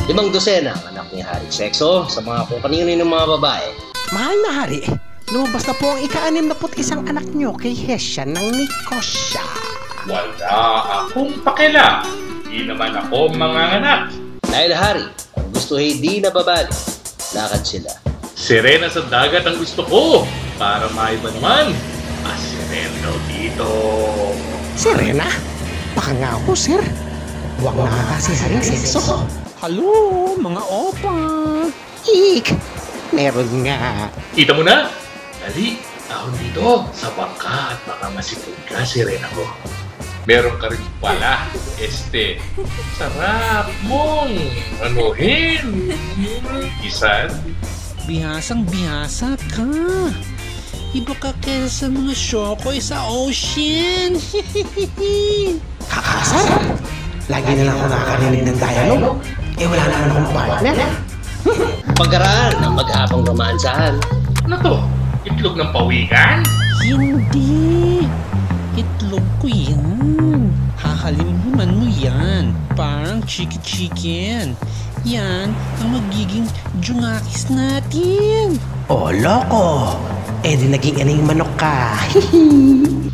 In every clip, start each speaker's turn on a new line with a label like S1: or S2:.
S1: 5 ang anak ni Haring Sekso sa mga kung kanino ng mga babae.
S2: Mahal na hari, lumabas na po ang ika-61 anak nyo kay Hesya ng Nicosia.
S3: Wala akong pakila. Hindi naman ako manganganak.
S1: Dahil hari, kung gusto hindi na babali, lakad sila.
S3: Sirena sa dagat ang gusto ko. Para maiba naman. Sirena dito.
S2: Sirena? Baka nga ako, sir. Huwag na ata si Haring Sekso.
S4: Halo, mga opa.
S2: Ik, meron nga.
S3: Kita mo na? Dali, ahon dito sa bangka at baka masipod ka, Sirena ko. Meron ka rin pala, sarap mong anuhin. Isan?
S4: Bihasang bihasa ka. Iba ka kaysa sa mga shokoy sa ocean.
S2: Kakasar? Lagi na lang ako nakakarinig ng dialogue. Wala naman akong partner.
S1: Pagkaraan ng mag-abang romansahan.
S3: Ano to? Itlog ng pawikan?
S4: Hindi. Itlog ko yan. Hahalimhiman mo yan. Parang chicken. Yan ang magiging jungakis natin.
S2: Oh, loko. Di naging aning manok ka.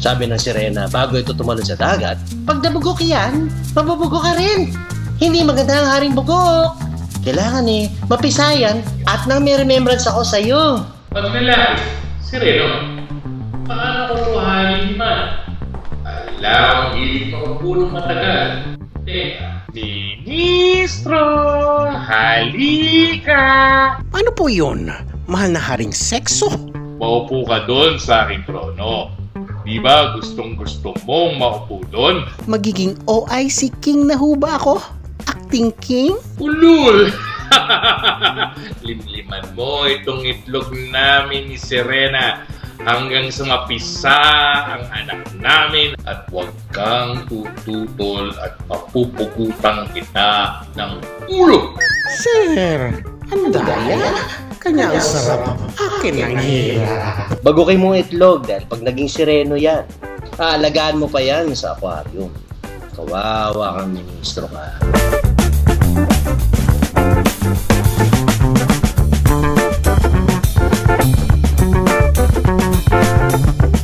S1: Sabi ng sirena bago ito tumalon sa dagat, pag nabugok yan, mabubugok ka rin. Hindi maganda ang haring bugok. Kailangan mapisayan at nang may remembrance ako sa'yo.
S3: Pag lalaki, Sireno, paano ko ito haliman? Alam, hilig mo punong matagal. Teka, Ministro, halika!
S2: Ano po yun? Mahal na Haring Sekso?
S3: Maupo ka doon sa aking trono. Di ba gustong-gusto mong maupo doon?
S2: Magiging OIC King na ho ba ako? Acting King?
S3: Ulul! Limliman mo itong itlog namin ni Sirena hanggang sa mapisa ang anak namin at huwag kang tututol at papupugutan kita ng ulo.
S2: Sir, ang daya. Kanya ang sarap. Akin ang hira.
S1: Bagukin mo itlog dahil pag naging sireno yan, aalagaan mo pa yan sa aquarium. Kawawa kang ministro ka.